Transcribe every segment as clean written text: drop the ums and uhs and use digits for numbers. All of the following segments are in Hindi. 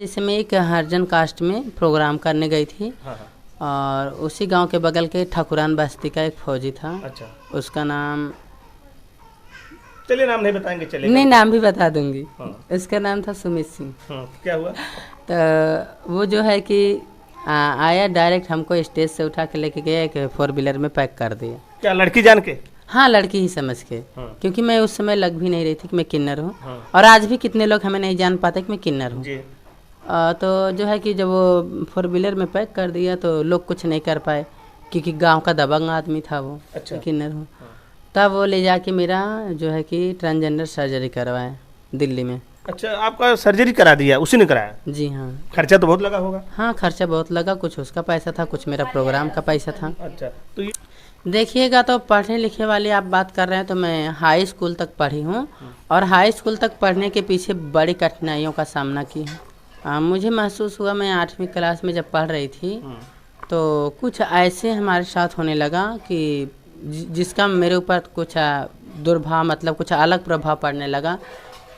जैसे मैं एक हरिजन कास्ट में प्रोग्राम करने गई थी। हाँ हाँ। और उसी गांव के बगल के ठाकुरान बस्ती का एक फौजी था। अच्छा, उसका नाम, चलिए नाम नहीं बताएंगे, चलेगा। नहीं नाम भी बता दूंगी। हाँ। उसका नाम था सुमित सिंह। क्या हुआ? तो वो जो है कि आया डायरेक्ट हमको स्टेज से उठा के लेके गया, एक 4 व्हीलर में पैक कर दिया। क्या लड़की जान के? हाँ, लड़की ही समझ के। हाँ। क्योंकि मैं उस समय लग भी नहीं रही थी कि मैं किन्नर हूँ। हाँ। और आज भी कितने लोग हमें नहीं जान पाते कि मैं किन्नर हूँ। जी। तो जो है कि जब वो 4 व्हीलर में पैक कर दिया तो लोग कुछ नहीं कर पाए, क्योंकि गांव का दबंग आदमी था वो। अच्छा। किन्नर हूँ। हाँ। तब वो ले जाके मेरा जो है कि ट्रांसजेंडर सर्जरी करवाए दिल्ली में। अच्छा, आपका सर्जरी करा दिया उसी ने कराया? जी हाँ। खर्चा तो बहुत लगा होगा। हाँ, खर्चा बहुत लगा, कुछ उसका पैसा था, कुछ मेरा प्रोग्राम का पैसा था। अच्छा, तो ये देखिएगा, तो पढ़ने लिखे वाली आप बात कर रहे हैं तो मैं हाई स्कूल तक पढ़ी हूँ। और हाई स्कूल तक पढ़ने के पीछे बड़ी कठिनाइयों का सामना की है। मुझे महसूस हुआ, मैं 8वीं क्लास में जब पढ़ रही थी तो कुछ ऐसे हमारे साथ होने लगा कि जिसका मेरे ऊपर कुछ दुर्भाव, मतलब कुछ अलग प्रभाव पड़ने लगा।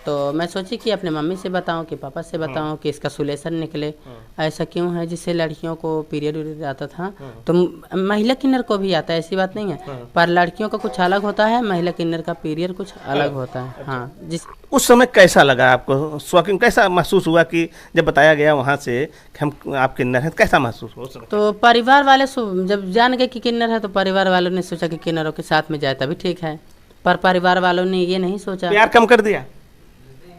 तो मैं सोची कि अपने मम्मी से बताऊं कि पापा से बताऊं कि इसका सोल्यूशन निकले। ऐसा क्यों है, जिससे लड़कियों को पीरियड आता था तो महिला किन्नर को भी आता है, ऐसी बात नहीं है। पर लड़कियों का कुछ अलग होता है, महिला किन्नर का पीरियड कुछ अलग होता है। हाँ, उस समय कैसा लगा आपको? शॉकिंग कैसा महसूस हुआ कि जब बताया गया वहाँ से कि हम आप किन्नर हैं, कैसा महसूस हुआ उस समय? तो परिवार वाले जब जान गए कि किन्नर है तो परिवार वालों ने सोचा कि किन्नरों के साथ में जाए तभी ठीक है। पर परिवार वालों ने ये नहीं सोचा। प्यार कम कर दिया?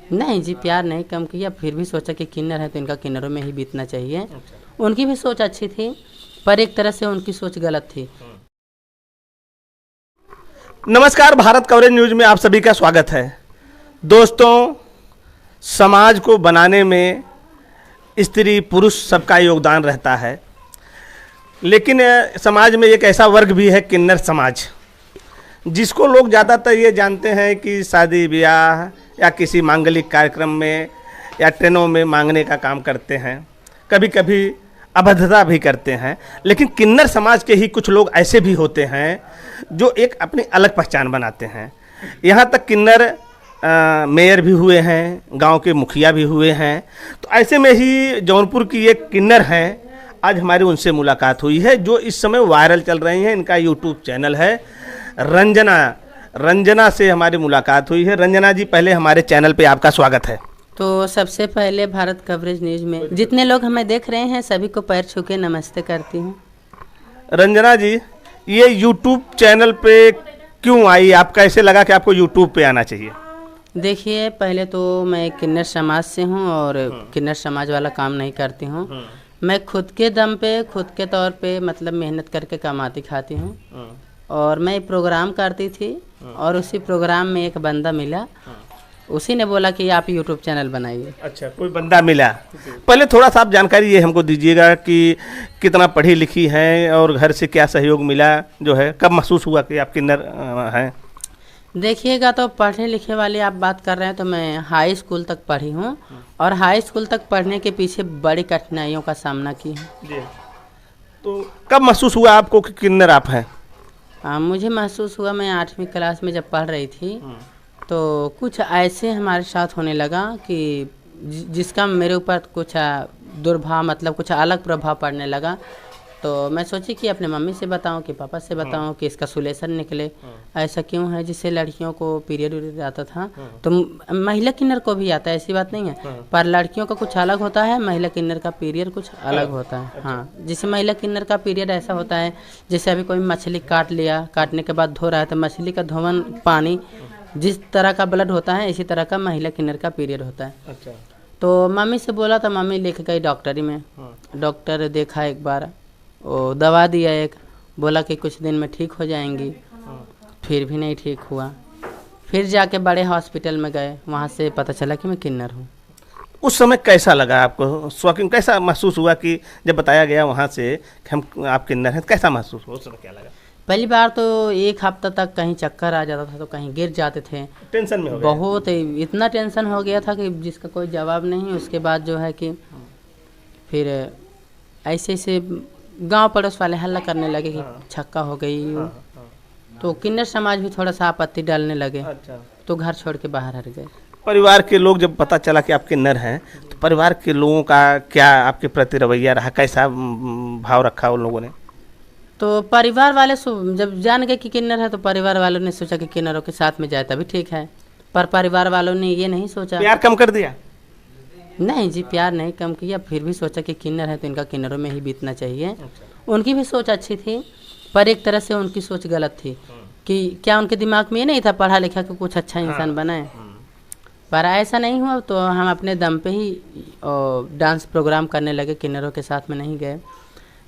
नहीं जी, प्यार नहीं कम किया, फिर भी सोचा कि किन्नर है तो इनका किन्नरों में ही बीतना चाहिए। उनकी भी सोच अच्छी थी, पर एक तरह से उनकी सोच गलत थी। नमस्कार, भारत कवरेज न्यूज में आप सभी का स्वागत है। दोस्तों, समाज को बनाने में स्त्री पुरुष सबका योगदान रहता है, लेकिन समाज में एक ऐसा वर्ग भी है, किन्नर समाज, जिसको लोग ज़्यादातर ये जानते हैं कि शादी ब्याह या किसी मांगलिक कार्यक्रम में या ट्रेनों में मांगने का काम करते हैं, कभी कभी अभद्रता भी करते हैं। लेकिन किन्नर समाज के ही कुछ लोग ऐसे भी होते हैं जो एक अपनी अलग पहचान बनाते हैं। यहाँ तक किन्नर मेयर भी हुए हैं, गांव के मुखिया भी हुए हैं। तो ऐसे में ही जौनपुर की एक किन्नर हैं, आज हमारी उनसे मुलाकात हुई है, जो इस समय वायरल चल रही हैं। इनका यूट्यूब चैनल है रंजना से हमारी मुलाकात हुई है। रंजना जी, पहले हमारे चैनल पे आपका स्वागत है। तो सबसे पहले भारत कवरेज न्यूज में जितने लोग हमें देख रहे हैं सभी को पैर छू के नमस्ते करती हूँ। रंजना जी, ये यूट्यूब चैनल पे क्यों आई? आप कैसे लगा कि आपको यूट्यूब पे आना चाहिए? देखिए, पहले तो मैं किन्नर समाज से हूँ और किन्नर समाज वाला काम नहीं करती हूँ। मैं खुद के दम पे, खुद के तौर पे, मतलब मेहनत करके कमाती खाती हूँ। और मैं प्रोग्राम करती थी और उसी प्रोग्राम में एक बंदा मिला, उसी ने बोला कि आप यूट्यूब चैनल बनाइए। अच्छा, कोई बंदा मिला। पहले थोड़ा सा आप जानकारी ये हमको दीजिएगा कि कितना पढ़ी लिखी हैं और घर से क्या सहयोग मिला, जो है कब महसूस हुआ कि आप किन्नर हैं? देखिएगा, तो पढ़ने लिखे वाली आप बात कर रहे हैं तो मैं हाई स्कूल तक पढ़ी हूँ। और हाई स्कूल तक पढ़ने के पीछे बड़ी कठिनाइयों का सामना की है। जी। तो कब महसूस हुआ आपको कि किन्नर आप हैं? मुझे महसूस हुआ, मैं 8वीं क्लास में जब पढ़ रही थी तो कुछ ऐसे हमारे साथ होने लगा कि जिसका मेरे ऊपर कुछ दुर्भाव, मतलब कुछ अलग प्रभाव पड़ने लगा। तो मैं सोची कि अपने मम्मी से बताऊं कि पापा से बताऊं कि इसका सोल्यूशन निकले। ऐसा क्यों है, जिससे लड़कियों को पीरियड आता था तो महिला किन्नर को भी आता है, ऐसी बात नहीं है। पर लड़कियों का कुछ अलग होता है, महिला किन्नर का पीरियड कुछ अलग होता है। हाँ, जिससे महिला किन्नर का पीरियड ऐसा होता है, जैसे अभी कोई मछली काट लिया, काटने के बाद धो रहा है तो मछली का धोवन पानी जिस तरह का ब्लड होता है, इसी तरह का महिला किन्नर का पीरियड होता है। अच्छा। तो मम्मी से बोला तो मम्मी लेके गई डॉक्टरी में। डॉक्टर देखा एक बार, वो दवा दिया एक, बोला कि कुछ दिन में ठीक हो जाएंगी। फिर भी नहीं ठीक हुआ। फिर जाके बड़े हॉस्पिटल में गए, वहाँ से पता चला कि मैं किन्नर हूँ। उस समय कैसा लगा आपको? शॉकिंग कैसा महसूस हुआ कि जब बताया गया वहाँ से कि हम आप किन्नर हैं, कैसा महसूस हुआ? उस समय क्या लगा? पहली बार तो 1 हफ्ता तक कहीं चक्कर आ जाता था तो कहीं गिर जाते थे। टेंशन में हो गए? बहुत, इतना टेंशन हो गया था कि जिसका कोई जवाब नहीं। उसके बाद जो है कि फिर ऐसे ऐसे गांव पड़ोस वाले हल्ला करने लगे कि छक्का हो गई। तो किन्नर समाज भी थोड़ा सा आपत्ति डालने लगे। अच्छा। तो घर छोड़ के बाहर हट गए। परिवार के लोग जब पता चला कि आप किन्नर हैं, तो परिवार के लोगों का क्या आपके प्रति रवैया रहा, कैसा भाव रखा उन लोगों ने? तो परिवार वाले जब जान गए कि किन्नर है तो परिवार वालों ने सोचा कि किन्नरों के साथ में जाए तभी ठीक है, पर परिवार वालों ने ये नहीं सोचा। प्यार कम कर दिया? नहीं जी, प्यार नहीं कम किया, फिर भी सोचा कि किन्नर है तो इनका किन्नरों में ही बीतना चाहिए। उनकी भी सोच अच्छी थी, पर एक तरह से उनकी सोच गलत थी कि क्या उनके दिमाग में ये नहीं था पढ़ा लिखा कि कुछ अच्छा इंसान बनाए, पर ऐसा नहीं हुआ। तो हम अपने दम पे ही डांस प्रोग्राम करने लगे, किन्नरों के साथ में नहीं गए,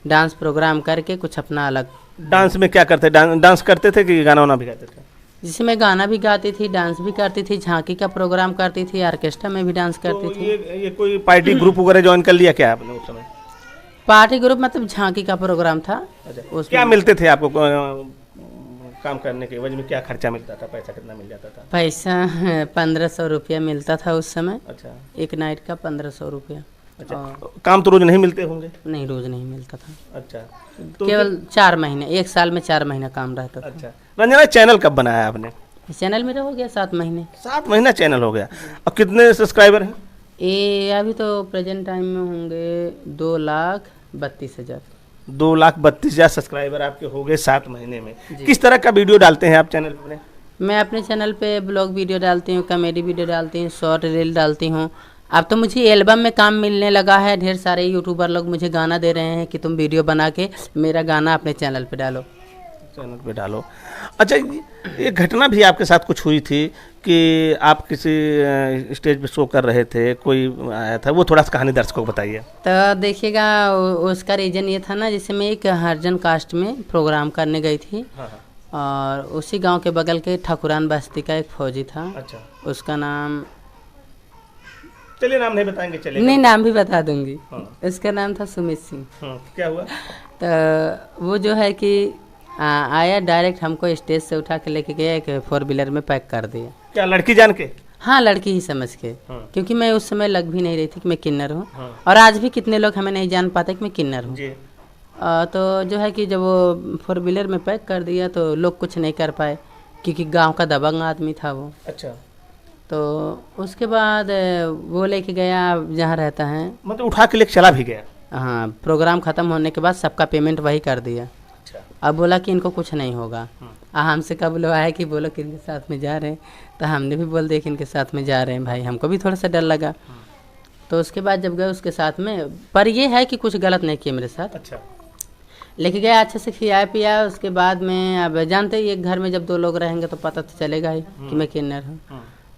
डांस प्रोग्राम करके कुछ अपना अलग। डांस में क्या करते? डांस करते थे कि गाना वाना भी गाते थे? जिसमें गाना भी गाती थी, डांस भी करती थी, झांकी का प्रोग्राम करती थी, ऑर्केस्ट्रा में भी डांस करती तो थी। ये कोई पार्टी ग्रुप वगैरह ज्वाइन कर लिया क्या आपने उस समय? पार्टी ग्रुप मतलब झांकी का प्रोग्राम था। क्या मिलते थे आपको काम करने के वजह में? क्या खर्चा मिलता था? पैसा कितना मिल जाता था? पैसा 1500 रुपया मिलता था उस समय। अच्छा, एक नाइट का 1500 रुपया। अच्छा, काम तो रोज नहीं मिलते होंगे? नहीं, रोज नहीं मिलता था। अच्छा, तो केवल 4 महीने, एक साल में 4 महीना काम रहता था। अच्छा, रंजना, चैनल कब बनाया आपने? चैनल मेरा हो गया 7 महीने। 7 महीना चैनल हो गया। अब कितने सब्सक्राइबर हैं? ये अभी तो प्रेजेंट टाइम में होंगे 2,32,000। 2,32,000 सब्सक्राइबर आपके हो गए 7 महीने में। किस तरह का वीडियो डालते हैं आप चैनल पे? मैं अपने चैनल पे ब्लॉग वीडियो डालती हूँ, कॉमेडी वीडियो डालती हूँ, शॉर्ट रील डालती हूँ। अब तो मुझे एल्बम में काम मिलने लगा है, ढेर सारे यूट्यूबर लोग मुझे गाना दे रहे हैं कि तुम वीडियो बना के मेरा गाना अपने चैनल पे डालो। चैनल पे डालो। अच्छा, ये घटना भी आपके साथ कुछ हुई थी कि आप किसी स्टेज पे शो कर रहे थे, कोई आया था, वो थोड़ा सा कहानी दर्शकों को बताइए। तो देखिएगा, उसका रीज़न ये था ना, जैसे मैं एक हरिजन कास्ट में प्रोग्राम करने गई थी। हाँ। और उसी गांव के बगल के ठाकुरान बस्ती का एक फौजी था। अच्छा, उसका नाम, चलिए नाम नहीं बताएंगे, चलिए। नहीं, नाम भी बता दूंगी। हाँ। उसका नाम था सुमित सिंह। क्या हुआ? तो वो जो है कि आया, डायरेक्ट हमको स्टेज से उठा के लेके गया, एक 4 व्हीलर में पैक कर दिया। क्या लड़की जान के? हाँ, लड़की ही समझ के। हाँ। क्योंकि मैं उस समय लग भी नहीं रही थी कि मैं किन्नर हूँ। हाँ। और आज भी कितने लोग हमें नहीं जान पाते कि मैं किन्नर हूँ। जी। तो जो है कि जब वो 4 व्हीलर में पैक कर दिया तो लोग कुछ नहीं कर पाए, क्योंकि गांव का दबंग आदमी था वो। अच्छा, तो उसके बाद वो लेके गया जहाँ रहता है। मतलब उठा के लेके चला भी गया? हाँ, प्रोग्राम ख़त्म होने के बाद सबका पेमेंट वही कर दिया। अच्छा। अब बोला कि इनको कुछ नहीं होगा। हमसे कब बुलवाया कि बोलो कि इनके साथ में जा रहे हैं, तो हमने भी बोल दिया कि इनके साथ में जा रहे हैं भाई, हमको भी थोड़ा सा डर लगा। तो उसके बाद जब गए उसके साथ में, पर ये है कि कुछ गलत नहीं किया मेरे साथ। अच्छा, लेके गया, अच्छे से खिलाया पिया। उसके बाद में अब जानते ही, एक घर में जब 2 लोग रहेंगे तो पता तो चलेगा ही कि मैं किन्नर हूँ।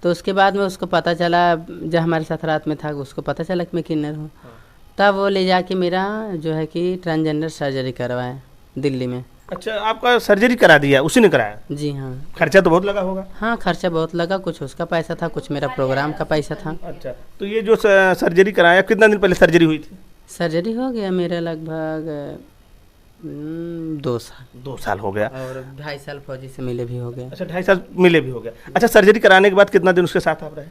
तो उसके बाद में उसको पता चला, जब हमारे साथ रात में था, उसको पता चला कि मैं किन्नर हूँ। तब वो ले जाके मेरा जो है कि ट्रांसजेंडर सर्जरी करवाया दिल्ली में। अच्छा, आपका सर्जरी करा दिया उसी ने कराया? जी हाँ। खर्चा तो बहुत लगा होगा? हाँ, खर्चा बहुत लगा, कुछ उसका पैसा था, कुछ मेरा प्रोग्राम का पैसा था। अच्छा, तो ये जो सर्जरी कराया, कितना दिन पहले सर्जरी हुई थी? सर्जरी हो गया मेरा लगभग 2 साल। 2 साल हो गया। और 2.5 साल फौजी से मिले भी हो गए। अच्छा, 2.5 साल मिले भी हो गया। अच्छा, सर्जरी कराने के बाद कितना दिन उसके साथ आप रहे?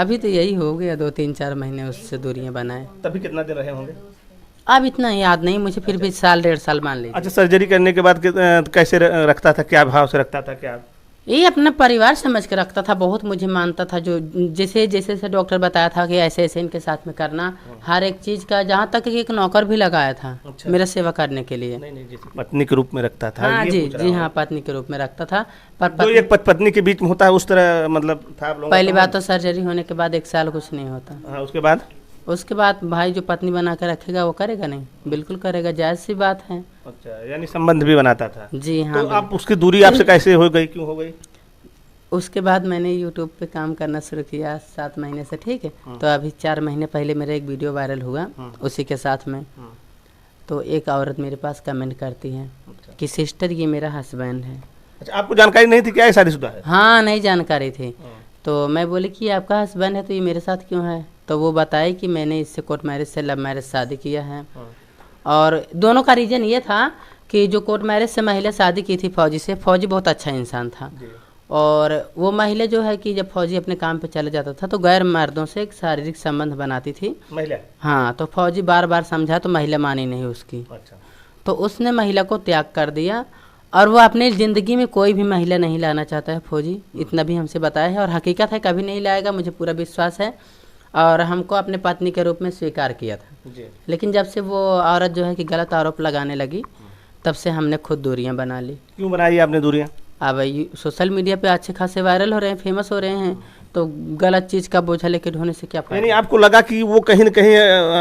अभी तो यही हो गया 2-3-4 महीने उससे दूरियां बनाए। तभी कितना दिन रहे होंगे? अब इतना याद नहीं मुझे, फिर भी 1-1.5 साल मान लीजिए। अच्छा, सर्जरी करने के बाद कैसे रखता था, क्या भाव से रखता था, क्या? ये अपना परिवार समझ के रखता था, बहुत मुझे मानता था। जो जैसे जैसे से डॉक्टर बताया था कि ऐसे ऐसे इनके साथ में करना, हर एक चीज़ का, जहाँ तक कि एक नौकर भी लगाया था। अच्छा। मेरा सेवा करने के लिए। नहीं, जैसे पत्नी के रूप में रखता था। हाँ जी, जी हाँ, पत्नी के रूप में रखता था। पर एक पत्नी के बीच में होता है उस तरह, मतलब था आप लोगों का? पहली बात तो सर्जरी होने के बाद 1 साल कुछ नहीं होता। हाँ, उसके बाद भाई जो पत्नी बना के रखेगा वो करेगा नहीं? बिल्कुल करेगा, जायज़ सी बात है। अच्छा, यानी संबंध भी बनाता था? जी हाँ। तो आप उसकी दूरी आपसे कैसे हो गई, क्यों हो गई? उसके बाद मैंने यूट्यूब पे काम करना शुरू किया 7 महीने से, ठीक है। तो अभी 4 महीने पहले मेरा एक वीडियो वायरल हुआ उसी के साथ में। तो एक औरत मेरे पास कमेंट करती है कि सिस्टर ये मेरा हस्बैंड है। अच्छा, आपको जानकारी नहीं थी क्या ये शादीशुदा है? हाँ, नहीं जानकारी थी। तो मैं बोली कि आपका हस्बैंड है तो ये मेरे साथ क्यों है? तो वो बताए कि मैंने इससे कोर्ट मैरिज से लव मैरिज शादी किया है। और दोनों का रीज़न ये था कि जो कोर्ट मैरिज से महिला शादी की थी फौजी से, फौजी बहुत अच्छा इंसान था। और वो महिला जो है कि जब फौजी अपने काम पे चले जाता था तो गैर मर्दों से एक शारीरिक संबंध बनाती थी महिला। हाँ, तो फौजी बार बार समझा तो महिला मानी नहीं उसकी। अच्छा। तो उसने महिला को त्याग कर दिया और वो अपनी ज़िंदगी में कोई भी महिला नहीं लाना चाहता है फौजी, इतना भी हमसे बताया है और हकीकत है, कभी नहीं लाएगा, मुझे पूरा विश्वास है। और हमको अपने पत्नी के रूप में स्वीकार किया था जी। लेकिन जब से वो औरत जो है कि गलत आरोप लगाने लगी तब से हमने खुद दूरियां बना ली। क्यों बनाई आपने दूरियां? अब सोशल मीडिया पे अच्छे खासे वायरल हो रहे हैं, फेमस हो रहे हैं, तो गलत चीज़ का बोझा लेके ढोने से क्या यानी फायदा। आपको लगा कि वो कहीं न कहीं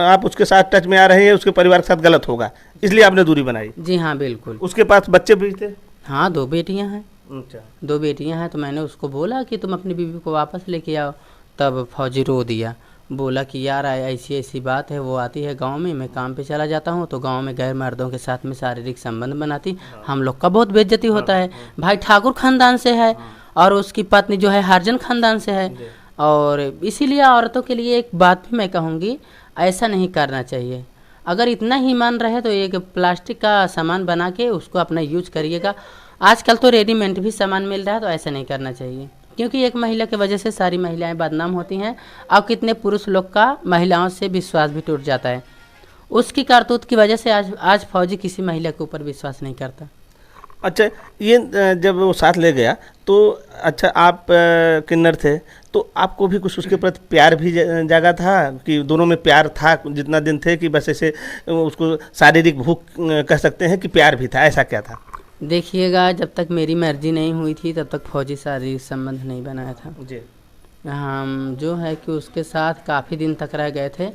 आप उसके साथ टच में आ रहे हैं, उसके परिवार के साथ गलत होगा, इसलिए आपने दूरी बनाई? जी हाँ बिल्कुल। उसके पास बच्चे भी थे? हाँ 2 बेटियां हैं। अच्छा। 2 बेटियां हैं, तो मैंने उसको बोला कि तुम अपनी बीवी को वापस लेके आओ, तब फौजी रो दिया, बोला कि यार ऐसी ऐसी बात है, वो आती है गांव में, मैं काम पे चला जाता हूँ तो गांव में गैर मर्दों के साथ में शारीरिक संबंध बनाती, हम लोग का बहुत बेइज्जती होता है। भाई ठाकुर खानदान से है और उसकी पत्नी जो है हरिजन खानदान से है, और इसीलिए औरतों के लिए एक बात भी मैं कहूँगी, ऐसा नहीं करना चाहिए। अगर इतना ही मान रहे तो एक प्लास्टिक का सामान बना के उसको अपना यूज करिएगा। आजकल तो रेडीमेड भी सामान मिल रहा है, तो ऐसा नहीं करना चाहिए, क्योंकि एक महिला की वजह से सारी महिलाएं बदनाम होती हैं और कितने पुरुष लोग का महिलाओं से विश्वास भी टूट जाता है। उसकी करतूत की वजह से आज फौजी किसी महिला के ऊपर विश्वास नहीं करता। अच्छा, ये जब वो साथ ले गया तो अच्छा आप किन्नर थे, तो आपको भी कुछ उसके प्रति प्यार भी जागा था कि दोनों में प्यार था जितना दिन थे, कि बस ऐसे उसको शारीरिक भूख कह सकते हैं कि प्यार भी था, ऐसा क्या था? देखिएगा, जब तक मेरी मर्जी नहीं हुई थी तब तक फौजी शारीरिक संबंध नहीं बनाया था जी। हम जो है कि उसके साथ काफ़ी दिन तक रह गए थे,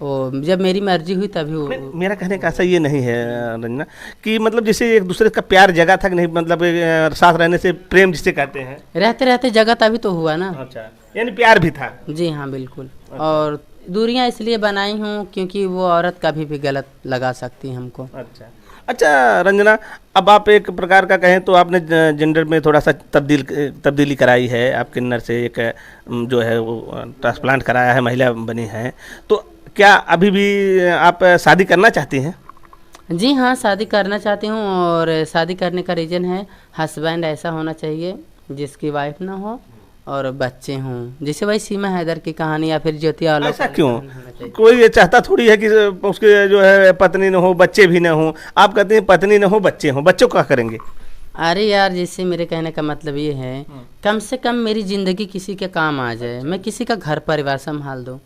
वो जब मेरी मर्जी हुई तभी वो। मेरा कहने का ऐसा ये नहीं है रंजना कि मतलब जैसे एक दूसरे का प्यार जगा था कि नहीं, मतलब साथ रहने से प्रेम जिसे कहते हैं, रहते रहते जगह तभी तो हुआ ना। अच्छा, यानी प्यार भी था? जी हाँ बिल्कुल। और दूरियां इसलिए बनाई हूँ क्योंकि वो औरत कभी भी गलत लगा सकती है हमको। अच्छा अच्छा रंजना, अब आप एक प्रकार का कहें तो आपने जेंडर में थोड़ा सा तब्दीली कराई है, आप किन्नर से एक जो है वो ट्रांसप्लांट कराया है, महिला बनी हैं, तो क्या अभी भी आप शादी करना चाहती हैं? जी हाँ, शादी करना चाहती हूँ, और शादी करने का रीज़न है हस्बैंड ऐसा होना चाहिए जिसकी वाइफ ना हो और बच्चे हों, जैसे भाई सीमा हैदर की कहानी या फिर ज्योति आलोक। ऐसा क्यों? कोई ये चाहता थोड़ी है कि उसके जो है पत्नी न हो, बच्चे भी न हो, आप कहते हैं पत्नी न हो बच्चे हों, बच्चों क्या करेंगे? अरे यार, जैसे मेरे कहने का मतलब ये है, कम से कम मेरी ज़िंदगी किसी के काम आ जाए, मैं किसी का घर परिवार संभाल दूँ।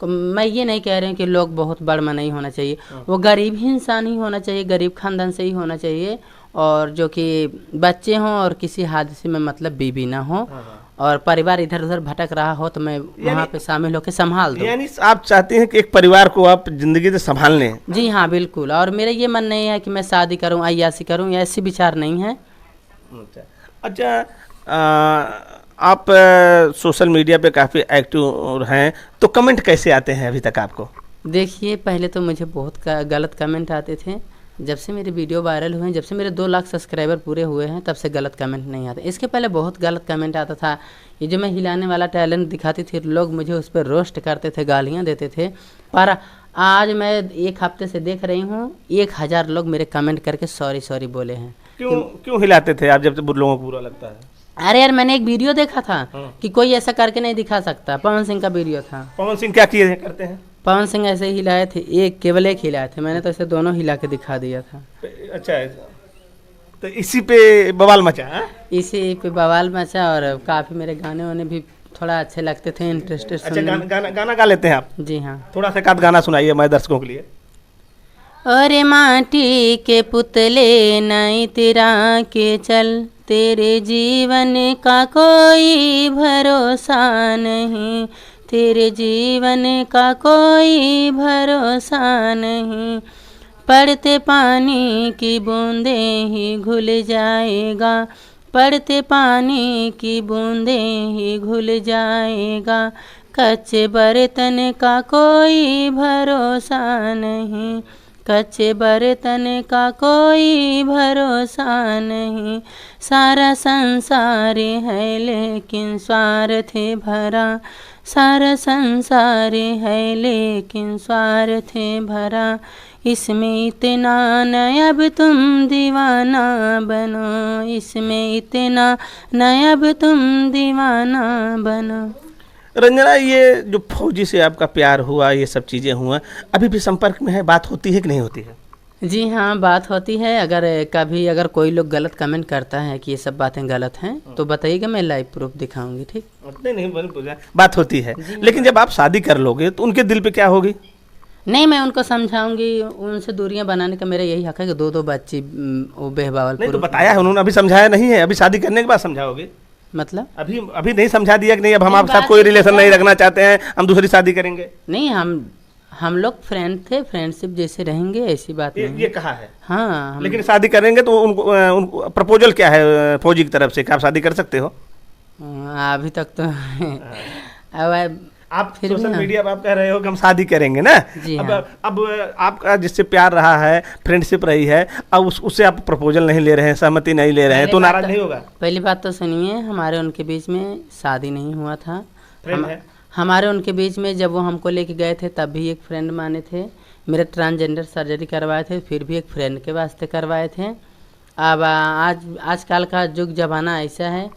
मैं ये नहीं कह रही हूँ कि लोग बहुत बड़मा नहीं होना चाहिए, वो गरीब ही इंसान ही होना चाहिए, गरीब खानदान से ही होना चाहिए, और जो कि बच्चे हों और किसी हादसे में मतलब बीवी ना हो, और परिवार इधर उधर भटक रहा हो तो मैं वहाँ पे शामिल होकर संभाल दूँ। यानी आप चाहते हैं कि एक परिवार को आप जिंदगी से संभाल लें? जी हाँ बिल्कुल। और मेरा ये मन नहीं है कि मैं शादी करूँ, अय्याशी करूँ, ऐसी विचार नहीं है। अच्छा, आप सोशल मीडिया पे काफ़ी एक्टिव हैं, तो कमेंट कैसे आते हैं अभी तक आपको? देखिए, पहले तो मुझे बहुत गलत कमेंट आते थे। जब से मेरे वीडियो वायरल हुए हैं, जब से मेरे 2 लाख सब्सक्राइबर पूरे हुए हैं, तब से गलत कमेंट नहीं आते। इसके पहले बहुत गलत कमेंट आता था। ये जो मैं हिलाने वाला टैलेंट दिखाती थी, लोग मुझे उस पर रोस्ट करते थे, गालियाँ देते थे। पर आज मैं 1 हफ्ते से देख रही हूँ 1000 लोग मेरे कमेंट करके सॉरी बोले हैं। क्यों हिलाते थे आप जब लोगों को बुरा लगता है? अरे यार, मैंने एक वीडियो देखा था कि कोई ऐसा करके नहीं दिखा सकता। पवन सिंह का वीडियो था। पवन सिंह क्या किए करते हैं? पवन सिंह ऐसे ही हिलाए थे, केवल एक हिलाए थे, मैंने तो ऐसे दोनों हिला के दिखा दिया था। अच्छा, तो इसी पे बवाल मचा है? इसी पे बवाल मचा, और काफ़ी मेरे गाने वाने भी थोड़ा अच्छे लगते थे, इंटरेस्टेड। अच्छा, गाना गा लेते हैं आप? जी हाँ। थोड़ा सा गाना सुनाइए हमारे दर्शकों के लिए। अरे माटी के पुतले नहीं तेरा के चल, तेरे जीवन का कोई भरोसा नहीं, तेरे जीवन का कोई भरोसा नहीं, पड़ते पानी की बूंदें ही घुल जाएगा, पड़ते पानी की बूंदें ही घुल जाएगा, कच्चे बर्तन का कोई भरोसा नहीं, कच्चे बर्तन का कोई भरोसा नहीं, सारा संसार है लेकिन स्वार्थ भरा, सारा संसार है लेकिन स्वार्थ भरा, इसमें इतना न अब तुम दीवाना बनो, इसमें इतना न अब तुम दीवाना बनो। रंजना, ये जो फौजी से आपका प्यार हुआ, ये सब चीज़ें हुआ, अभी भी संपर्क में है, बात होती है कि नहीं होती है? जी हाँ, बात होती है। अगर कभी अगर कोई लोग गलत कमेंट करता है कि ये सब बातें गलत हैं तो बताइएगा, मैं लाइव प्रूफ दिखाऊंगी। ठीक, नहीं बात होती है, लेकिन जब आप शादी कर लोगे तो उनके दिल पे क्या होगी? नहीं, मैं उनको समझाऊंगी। उनसे दूरियां बनाने का मेरा यही हक है कि दो बच्ची वो बेहबावल। नहीं तो बताया है उन्होंने, अभी समझाया नहीं है, अभी शादी करने के बाद समझाओगे? मतलब अभी नहीं समझा दिया कि नहीं अब हम आपके साथ कोई रिलेशन नहीं रखना चाहते हैं, हम दूसरी शादी करेंगे? नहीं, हम लोग फ्रेंड थे, फ्रेंडशिप जैसे रहेंगे, ऐसी बात नहीं। ये कहा है। हाँ, लेकिन शादी करेंगे तो उनको प्रपोजल क्या है फौजी की तरफ से कि आप शादी कर सकते हो? अभी तक तो अब आप सोशल मीडिया पर आप कह रहे हो कि हम शादी करेंगे ना। जी अब हाँ। अब आपका जिससे प्यार रहा है, फ्रेंडशिप रही है, अब उससे आप प्रपोजल नहीं ले रहे हैं, सहमति नहीं ले रहे हैं, तो नाराज नहीं होगा? पहली बात तो सुनिए, हमारे उनके बीच में शादी नहीं हुआ था। है? हमारे उनके बीच में जब वो हमको लेके गए थे तब भी एक फ्रेंड माने थे। मेरे ट्रांसजेंडर सर्जरी करवाए थे, फिर भी एक फ्रेंड के वास्ते करवाए थे। अब आजकल का युग जमाना ऐसा है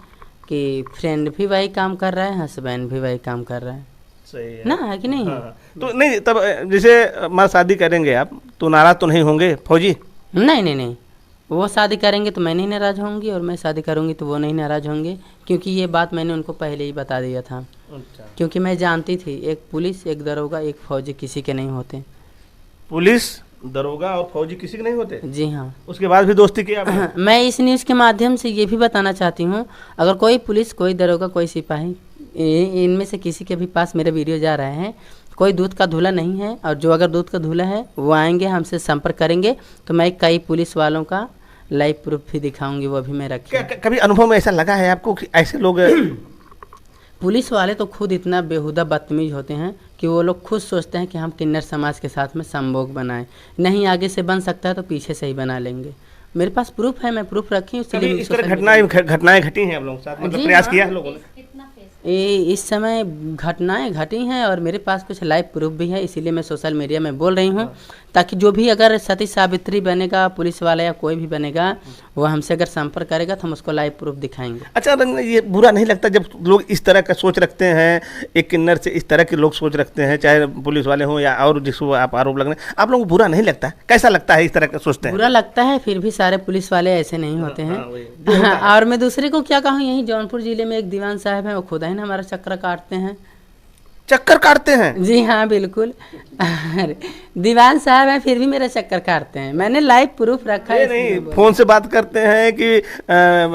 कि फ्रेंड भी वही काम कर रहा है, हस्बैंड भी वही काम कर रहा है। सही है ना, है कि नहीं? हाँ। तो नहीं, तब जैसे मैं शादी करेंगे आप तो नाराज तो नहीं होंगे फौजी? नहीं, वो शादी करेंगे तो मैं नहीं नाराज होंगी, और मैं शादी करूंगी तो वो नहीं नाराज होंगे, क्योंकि ये बात मैंने उनको पहले ही बता दिया था। अच्छा। क्योंकि मैं जानती थी एक पुलिस, एक दरोगा, एक फौजी किसी के नहीं होते। पुलिस, दरोगा और फौजी किसी के नहीं होते? जी हाँ। उसके बाद भी दोस्ती की आपने? मैं इस न्यूज़ के माध्यम से ये भी बताना चाहती हूँ, अगर कोई पुलिस, कोई दरोगा, कोई सिपाही, इनमें से किसी के भी पास मेरे वीडियो जा रहे हैं, कोई दूध का धूला नहीं है, और जो अगर दूध का धूला है वो आएंगे, हमसे संपर्क करेंगे, तो मैं कई पुलिस वालों का लाइव प्रूफ भी दिखाऊंगी, वो भी मैं रखी। कभी अनुभव में ऐसा लगा है आपको कि ऐसे लोग पुलिस वाले तो खुद इतना बेहुदा बदतमीज होते हैं कि वो लोग खुद सोचते हैं कि हम किन्नर समाज के साथ में संभोग बनाएं, नहीं आगे से बन सकता है तो पीछे से ही बना लेंगे। मेरे पास प्रूफ है, मैं प्रूफ रखी हूँ। इस तरह घटनाएं घटी हैं आप लोगों के साथ, मतलब प्रयास किया है लोगों ने? इस समय घटनाएं घटी हैं और मेरे पास कुछ लाइव प्रूफ भी है, इसीलिए मैं सोशल मीडिया में बोल रही हूँ, ताकि जो भी अगर सती सावित्री बनेगा, पुलिस वाला या कोई भी बनेगा, वो हमसे अगर संपर्क करेगा तो हम उसको लाइव प्रूफ दिखाएंगे। अच्छा, ये बुरा नहीं लगता जब लोग इस तरह का सोच रखते हैं, एक किन्नर से इस तरह के लोग सोच रखते हैं, चाहे पुलिस वाले हों या और जिसको आप आरोप लग रहे हैं, आप लोगों को बुरा नहीं लगता? कैसा लगता है इस तरह का सोचते हैं? बुरा लगता है, फिर भी सारे पुलिस वाले ऐसे नहीं होते हैं। और मैं दूसरे को क्या कहूँ, यही जौनपुर जिले में एक दीवान साहब हैं, वो खुद ही हमारा चक्कर काटते हैं। चक्कर काटते हैं? जी हाँ, बिल्कुल। दीवान साहब हैं, फिर भी मेरा चक्कर काटते हैं। मैंने लाइव प्रूफ रखा है। नहीं, फोन से बात करते हैं कि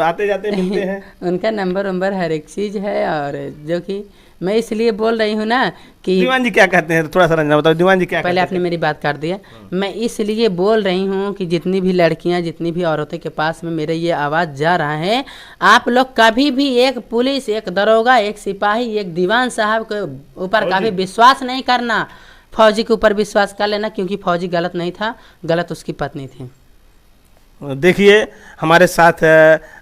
आते जाते मिलते हैं? उनका नंबर हर एक चीज़ है, और जो कि मैं इसलिए बोल रही हूँ ना कि दीवान जी क्या कहते हैं, थोड़ा सा रंजना बताओ, दीवान जी क्या पहले आपने मेरी बात काट दिया। मैं इसलिए बोल रही हूँ कि जितनी भी लड़कियाँ, जितनी भी औरतों के पास में मेरे ये आवाज़ जा रहा है, आप लोग कभी भी एक पुलिस, एक दरोगा, एक सिपाही, एक दीवान साहब के ऊपर कभी विश्वास नहीं करना। फौजी के ऊपर विश्वास कर लेना, क्योंकि फौजी गलत नहीं था, गलत उसकी पत्नी थी। देखिए, हमारे साथ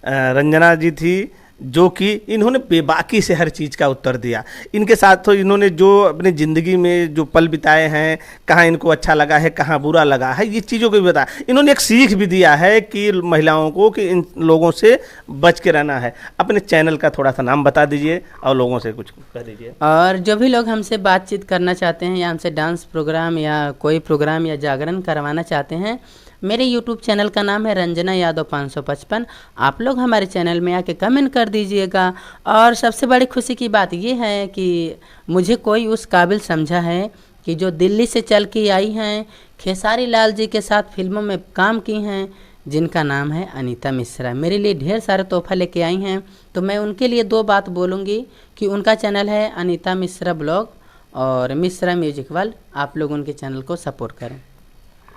रंजना जी थी, जो कि इन्होंने बेबाकी से हर चीज़ का उत्तर दिया। इनके साथ तो इन्होंने जो अपनी ज़िंदगी में जो पल बिताए हैं, कहाँ इनको अच्छा लगा है, कहाँ बुरा लगा है, ये चीज़ों को भी बताया। इन्होंने एक सीख भी दिया है कि महिलाओं को कि इन लोगों से बच के रहना है। अपने चैनल का थोड़ा सा नाम बता दीजिए और लोगों से कुछ कह दीजिए। और जो भी लोग हमसे बातचीत करना चाहते हैं, या हमसे डांस प्रोग्राम या कोई प्रोग्राम या जागरण करवाना चाहते हैं, मेरे YouTube चैनल का नाम है रंजना यादव 555। आप लोग हमारे चैनल में आके कमेंट कर दीजिएगा। और सबसे बड़ी खुशी की बात ये है कि मुझे कोई उस काबिल समझा है कि जो दिल्ली से चल के आई हैं, खेसारी लाल जी के साथ फिल्मों में काम की हैं, जिनका नाम है अनीता मिश्रा, मेरे लिए ढेर सारे तोहफा लेके आई हैं। तो मैं उनके लिए दो बात बोलूँगी कि उनका चैनल है अनीता मिश्रा ब्लॉग और मिश्रा म्यूजिक वर्ल्ड। आप लोग उनके चैनल को सपोर्ट करें।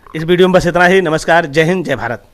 इस वीडियो में बस इतना ही। नमस्कार, जय हिंद, जय भारत।